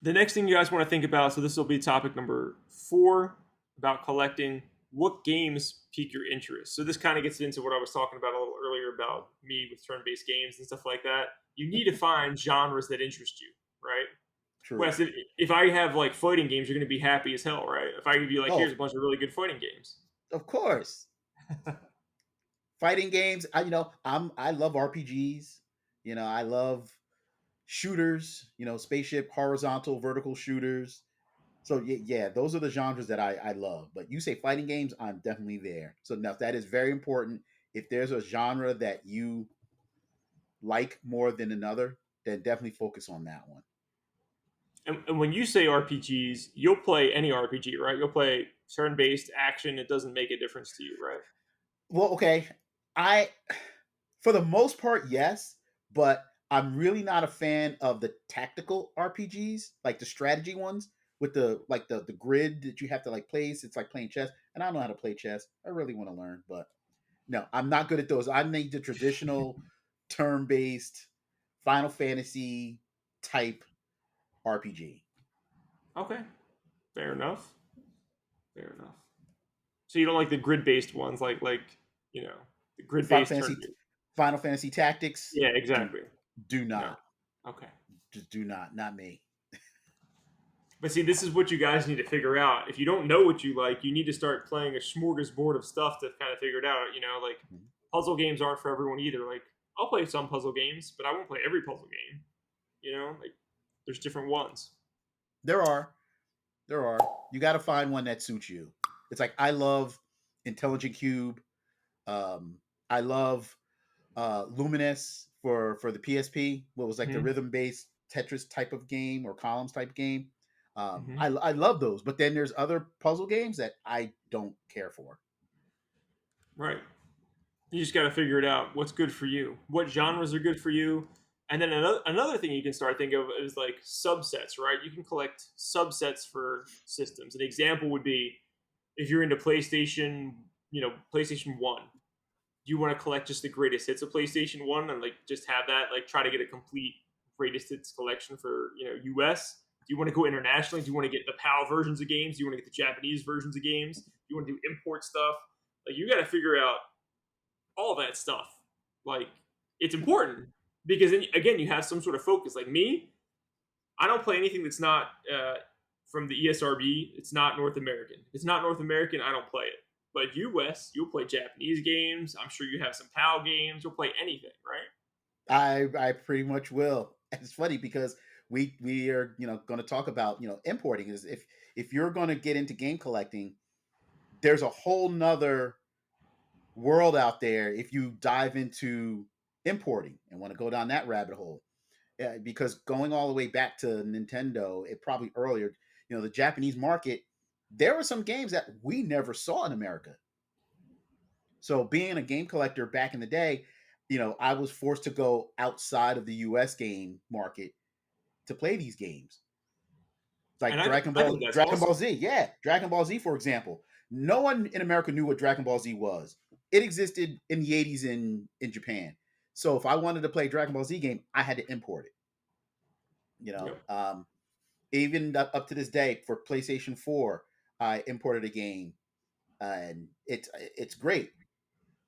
The next thing you guys want to think about, so this will be topic number 4 about collecting. What games pique your interest? So this kind of gets into what I was talking about a little earlier about me with turn-based games and stuff like that. You need to find genres that interest you, right? True. Wes, if I have like fighting games, you're going to be happy as hell, right? If I give you like, Oh, here's a bunch of really good fighting games. of course. Fighting games. I love RPGs. I love shooters. Spaceship, horizontal, vertical shooters. So yeah, those are the genres that I love. But you say fighting games, I'm definitely there. So now that is very important. If there's a genre that you like more than another, then definitely focus on that one. And when you say RPGs, you'll play any RPG, right? You'll play turn-based action. It doesn't make a difference to you, right? Well, okay. I For the most part, yes, but I'm really not a fan of the tactical RPGs, like the strategy ones with the grid that you have to like place. It's like playing chess, and I don't know how to play chess. I really want to learn, but no, I'm not good at those. I need the traditional turn-based Final Fantasy type RPG. Okay, fair enough. Fair enough. So you don't like the grid-based ones, like the Final grid-based Fantasy turn-based. Final Fantasy Tactics, Yeah, do exactly. do No. not. Okay. Just do not me. But see, this is what you guys need to figure out. If you don't know what you like, you need to start playing a smorgasbord of stuff to kind of figure it out. Like puzzle games aren't for everyone either. Like I'll play some puzzle games, but I won't play every puzzle game. Like there's different ones. There are. There are. You got to find one that suits you. It's like I love Intelligent Cube. I love Luminous for the PSP. What was like the Mm-hmm. rhythm based Tetris type of game or columns type game. Mm-hmm. I love those, but then there's other puzzle games that I don't care for. Right. You just got to figure it out. What's good for you? What genres are good for you? And then another thing you can start thinking of is like subsets, right? You can collect subsets for systems. An example would be if you're into PlayStation 1, do you want to collect just the greatest hits of PlayStation 1 and like just have that, like try to get a complete greatest hits collection for, US? Do you want to go internationally? Do you want to get the PAL versions of games? Do you want to get the Japanese versions of games? Do you want to do import stuff? Like you got to figure out all that stuff. Like it's important because then again you have some sort of focus. Like me, I don't play anything that's not from the ESRB. It's not North American. If it's not North American, I don't play it. But US, you'll play Japanese games. I'm sure you have some PAL games. You'll play anything, right? I pretty much will. It's funny because we are going to talk about importing is if you're going to get into game collecting, there's a whole nother world out there if you dive into importing and want to go down that rabbit hole. Yeah, because going all the way back to Nintendo, it probably earlier, the Japanese market, there were some games that we never saw in America. So being a game collector back in the day, I was forced to go outside of the US game market to play these games. And Like I think that's Dragon Ball awesome. Z, yeah, Dragon Ball Z, for example. No one in America knew what Dragon Ball Z was. It existed in the 80s in Japan. So if I wanted to play Dragon Ball Z game, I had to import it. You know, Yep. um, Even up to this day for PlayStation 4, I imported a game, and it's great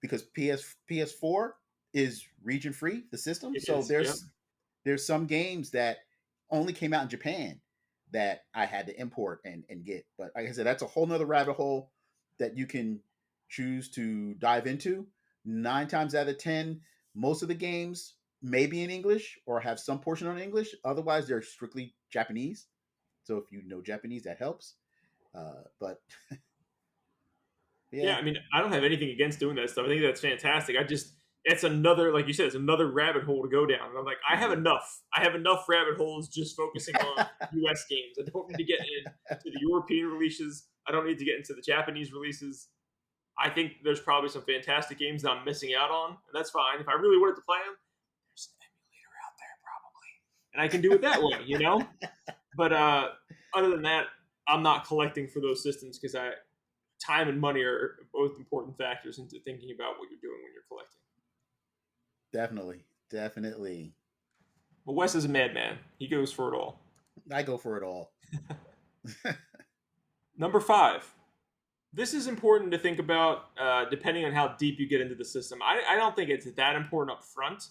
because PS4 is region free, the system. It So is. Yep. there's some games that only came out in Japan that I had to import and get. But like I said, that's a whole nother rabbit hole that you can choose to dive into. 9 times out of 10, most of the games may be in English or have some portion on English. Otherwise, they're strictly Japanese. So if you know Japanese, that helps. But Yeah, yeah, I mean, I don't have anything against doing that stuff. I think that's fantastic. It's another, like you said, it's another rabbit hole to go down. And I'm like, I have mhm. enough. I have enough rabbit holes just focusing on US games. I don't need to get into the European releases. I don't need to get into the Japanese releases. I think there's probably some fantastic games that I'm missing out on, and that's fine. If I really wanted to play them, there's an emulator out there probably, and I can do it that way. But other than that, I'm not collecting for those systems because I time and money are both important factors into thinking about what you're doing when you're collecting. Definitely, definitely. But Wes is a madman. He goes for it all. I go for it all. Number 5. This is important to think about depending on how deep you get into the system. I don't think it's that important up front,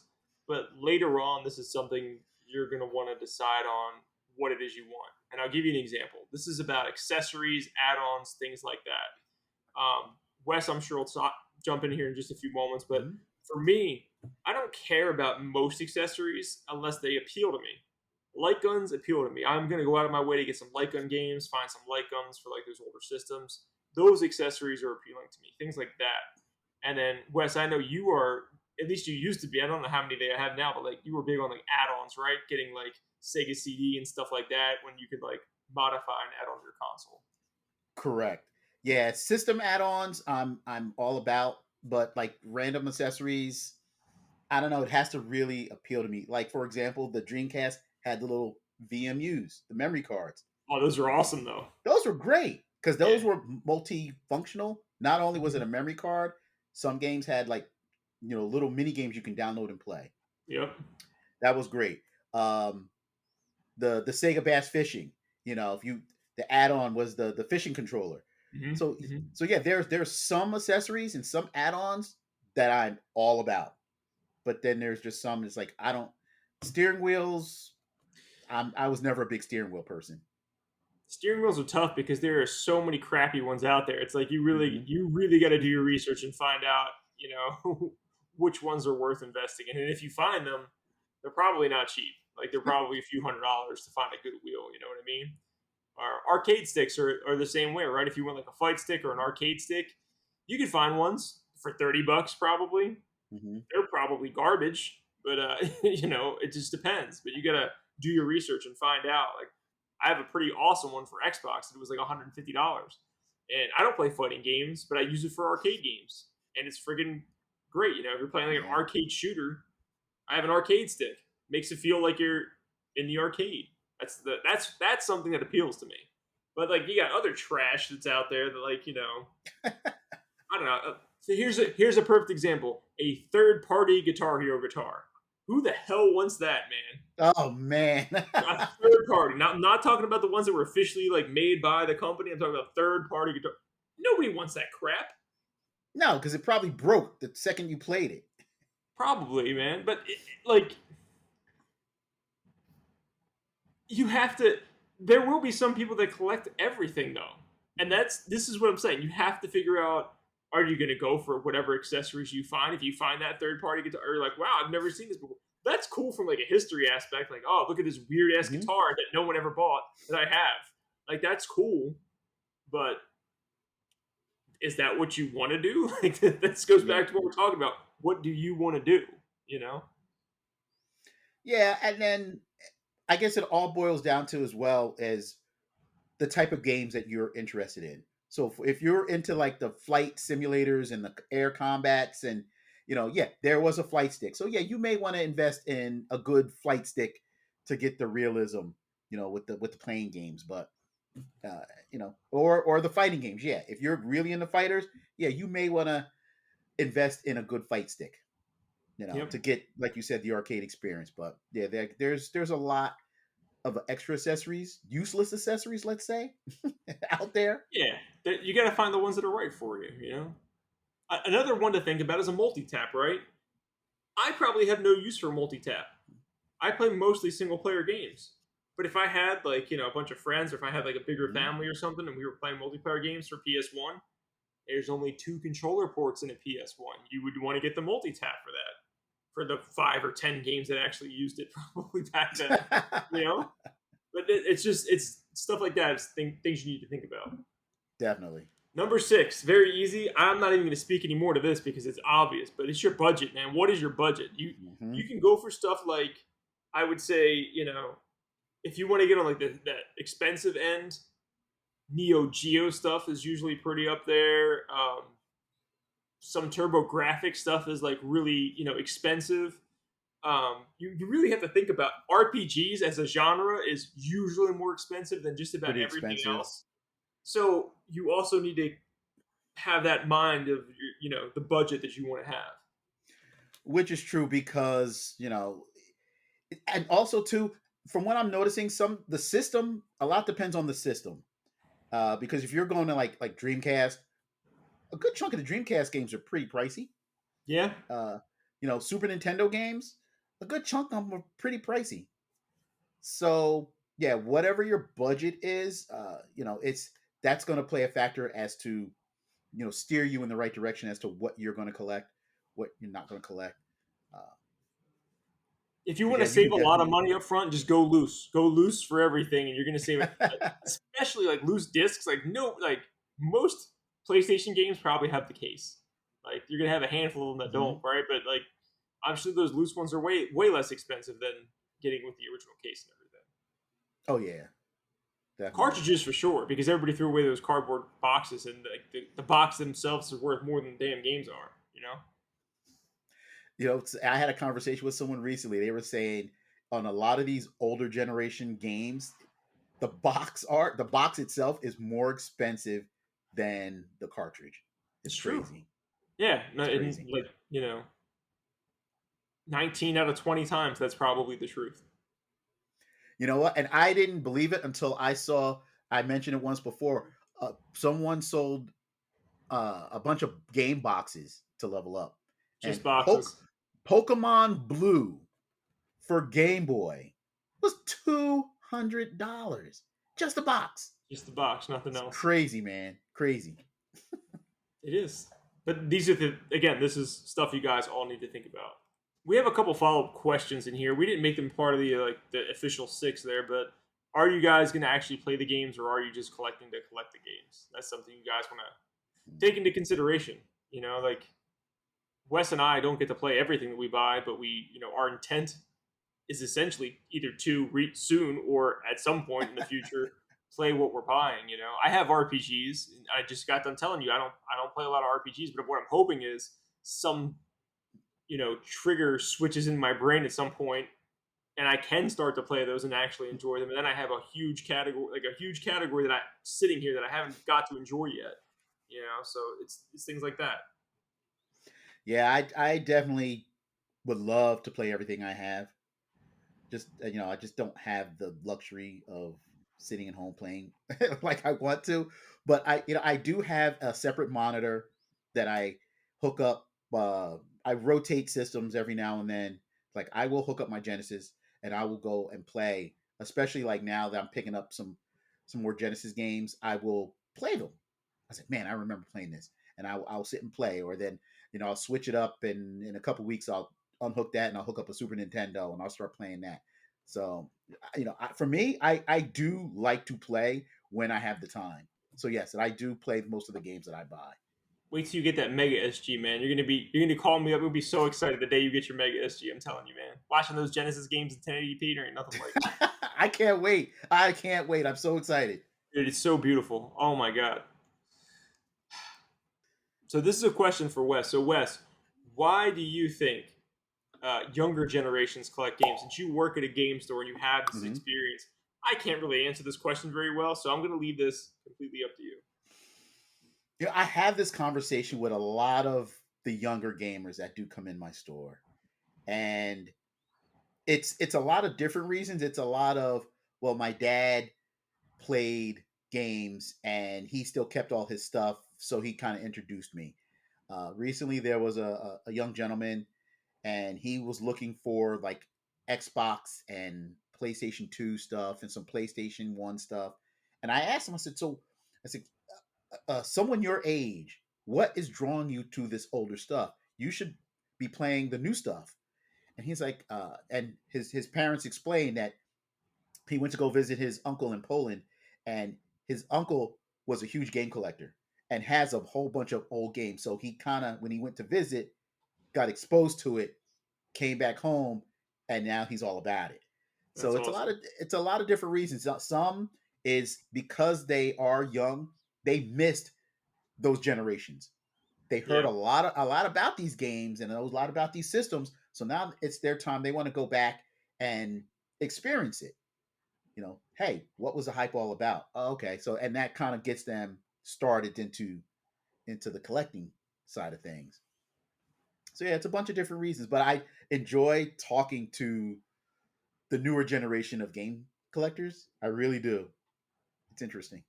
but later on, this is something you're going to want to decide on what it is you want. And I'll give you an example. This is about accessories, add ons, things like that. Wes, I'm sure will jump in here in just a few moments, but Mhm. for me, I don't care about most accessories unless they appeal to me. Light guns appeal to me. I'm going to go out of my way to get some light gun games, find some light guns for like those older systems. Those accessories are appealing to me, things like that. And then Wes, I know you are, at least you used to be. I don't know how many they have now, but like you were big on like add-ons, right? Getting like Sega CD and stuff like that when you could like modify and add on your console. Correct. Yeah, system add-ons I'm all about, but like random accessories, I don't know, it has to really appeal to me. Like for example, the Dreamcast had the little VMUs, the memory cards. Oh, those are awesome though. Those were great because Yeah. those were multifunctional. Not only was it Mhm. a memory card, some games had like little mini games you can download and play. Yep. That was great. Um, the Sega Bass Fishing, if you the add-on was the fishing controller. Hmm. So Hmm. so yeah, there's some accessories and some add-ons that I'm all about, but then there's just some that's like I don't steering wheels. I was never a big steering wheel person. Steering wheels are tough because there are so many crappy ones out there. It's like Hmm. you really got to do your research and find out, which ones are worth investing in. And if you find them, they're probably not cheap. Like they're probably a few $100s to find a good wheel. You know what I mean? Our arcade sticks are the same way, right? If you want like a fight stick or an arcade stick, you can find ones for $30 probably. Hmm. They're probably garbage, but it just depends. But you gotta do your research and find out. Like, I have a pretty awesome one for Xbox. It was like $150, and I don't play fighting games, but I use it for arcade games, and it's friggin' great. If you're playing like an Yeah. arcade shooter, I have an arcade stick. Makes it feel like you're in the arcade. That's something that appeals to me. But like, you got other trash that's out there that I don't know. So here's a perfect example: a third party Guitar Hero guitar. Who the hell wants that, man? Oh man. A third party. Not talking about the ones that were officially like made by the company. I'm talking about third party guitar. Nobody wants that crap. No, because it probably broke the second you played it. Probably, man. But like, you have to. There will be some people that collect everything though, and this is what I'm saying. You have to figure out: are you going to go for whatever accessories you find? If you find that third party guitar, or you're like, wow, I've never seen this before. That's cool from like a history aspect. Like, oh, look at this weird ass Hmm. guitar that no one ever bought that I have. Like, that's cool, but is that what you want to do? Like, this goes Yeah. back to what we're talking about. What do you want to do? You know? Yeah, and then I guess it all boils down to as well as the type of games that you're interested in. So if you're into like the flight simulators and the air combats and yeah, there was a flight stick. So yeah, you may want to invest in a good flight stick to get the realism, with the playing games, but or the fighting games. Yeah, if you're really into fighters, yeah, you may want to invest in a good fight stick, Yep. to get like you said the arcade experience. But yeah, there's a lot of extra accessories, useless accessories, let's say, out there. Yeah. You got to find the ones that are right for you. Another one to think about is a multi tap, right? I probably have no use for multi tap. I play mostly single player games. But if I had like, a bunch of friends or if I had like a bigger Mhm. family or something and we were playing multiplayer games for PS1, there's only two controller ports in a PS1. You would want to get the multi tap for that. For the 5 or 10 games that actually used it probably back then. You know? But it's stuff like that. It's things you need to think about. Definitely. Number 6, very easy. I'm not even going to speak anymore to this because it's obvious, but it's your budget, man. What is your budget? You Hmm. can go for stuff like, I would say, if you want to get on like that expensive end, Neo Geo stuff is usually pretty up there. Some TurboGrafx stuff is like really expensive. You really have to think about RPGs as a genre is usually more expensive than just about Pretty everything expensive, else. So you also need to have that mind of the budget that you want to have. which is true because and also too from what I'm noticing, the system a lot depends on the system. Because if you're going to like Dreamcast, a good chunk of the Dreamcast games are pretty pricey. Yeah. Uh, Super Nintendo games, a good chunk of them are pretty pricey. So yeah, whatever your budget is, it's that's going to play a factor as to steer you in the right direction as to what you're going to collect, what you're not going to collect. Uh, If you but want yeah, to you save can a lot of definitely. money up front, just go loose. Go loose for everything, and you're going to save it. Especially like loose discs. Like no, like most PlayStation games probably have the case. Like you're going to have a handful of them that don't, Mhm. right? But like I'm sure those loose ones are way less expensive than getting with the original case and everything. Oh yeah, definitely. Cartridges for sure, because everybody threw away those cardboard boxes, and like the box themselves is worth more than the damn games are. You know. I had a conversation with someone recently. They were saying on a lot of these older generation games, the box itself is more expensive than the cartridge. It's It's true. crazy. Yeah, no, It's and crazy. like 19 out of 20 times that's probably the truth. You know what? And I didn't believe it until I mentioned it once before. Someone sold a bunch of game boxes to level up, and Just boxes, Pokemon Blue for Game Boy was $200. Just a box. just the box, nothing It's else. crazy, man. Crazy. It is. But these are again, this is stuff you guys all need to think about. We have a couple follow up questions in here. We didn't make them part of the official six there, but are you guys going to actually play the games, or are you just collecting to collect the games? That's something you guys want to take into consideration. Like Wes and I don't get to play everything that we buy, but our intent is essentially either to soon or at some point in the future play what we're buying. I have RPGs. And I just got done telling you I don't play a lot of RPGs, but what I'm hoping is some trigger switches in my brain at some point, and I can start to play those and actually enjoy them. And then I have a huge category that I sitting here that I haven't got to enjoy yet. So it's things like that. Yeah, I definitely would love to play everything I have. Just I just don't have the luxury of sitting at home playing like I want to. But I do have a separate monitor that I hook up. I rotate systems every now and then. Like I will hook up my Genesis and I will go and play. Especially like now that I'm picking up some more Genesis games, I will play them. I said, man, I remember playing this, and I'll sit and play. Or then I'll switch it up, and in a couple weeks I'll unhook that and I'll hook up a Super Nintendo and I'll start playing that. So, for me, I do like to play when I have the time. So yes, and I do play most of the games that I buy. Wait till you get that Mega SG, man. You're gonna call me up. You'll be so excited the day you get your Mega SG. I'm telling you, man. Watching those Genesis games in 1080p, there ain't nothing like it. I can't wait. I can't wait. I'm so excited. Dude, it's so beautiful. Oh my god. So this is a question for Wes. So Wes, why do you think younger generations collect games? Since you work at a game store and you have this Hmm. experience, I can't really answer this question very well. So I'm going to leave this completely up to you. I have this conversation with a lot of the younger gamers that do come in my store, and it's a lot of different reasons. It's a lot of, well, my dad played games and he still kept all his stuff, so he kind of introduced me. Recently, there was a young gentleman, and he was looking for like Xbox and PlayStation 2 stuff and some PlayStation 1 stuff. And I asked him, I said, someone your age, what is drawing you to this older stuff? You should be playing the new stuff. And he's like, and his parents explained that he went to go visit his uncle in Poland, and his uncle was a huge game collector and has a whole bunch of old games. So he kind of, when he went to visit, got exposed to it, came back home, and now he's all about it. So That's awesome. it's a lot of different reasons. Some is because they are young, they missed those generations. They heard Yeah, a lot about these games and a lot about these systems. So now it's their time. They want to go back and experience it. Hey, what was the hype all about? Oh, okay, so and that kind of gets them started into the collecting side of things. So yeah, it's a bunch of different reasons, but I enjoy talking to the newer generation of game collectors. I really do. It's interesting.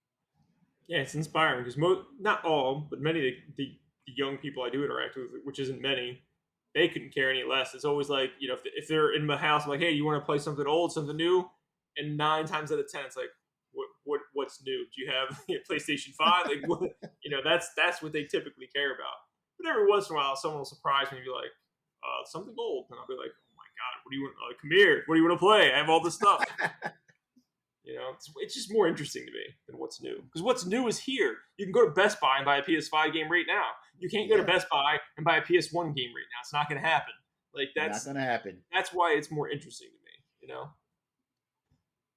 Yeah, it's inspiring because not all, but many of the young people I do interact with, which isn't many, they couldn't care any less. It's always like, if they're in my house, I'm like, hey, you want to play something old, something new? And 9 times out of 10, it's like, what's new? Do you have PlayStation 5? Like, what, that's what they typically care about. But every once in a while, someone will surprise me and be like, something old. And I'll be like, oh my God, what do you want? Come here. What do you want to play? I have all this stuff. It's just more interesting to me than what's new. Because what's new is here. You can go to Best Buy and buy a PS5 game right now. You can't go to Yeah, Best Buy and buy a PS1 game right now. It's not going to happen. Like not gonna happen. that's why it's more interesting to me.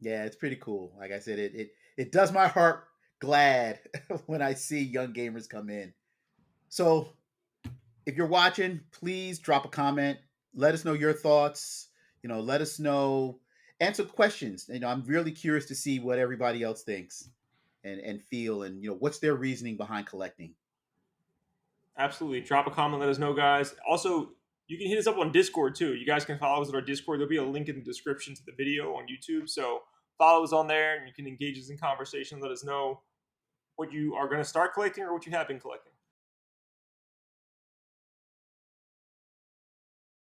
Yeah, it's pretty cool. Like I said, it does my heart glad when I see young gamers come in. So if you're watching, please drop a comment. Let us know your thoughts. Let us know, answer questions. I'm really curious to see what everybody else thinks and feel, and what's their reasoning behind collecting. Absolutely. Drop a comment. Let us know, guys. Also, you can hit us up on Discord too. You guys can follow us at our Discord. There'll be a link in the description to the video on YouTube. So follow us on there, and you can engage us in conversation. Let us know what you are going to start collecting or what you have been collecting.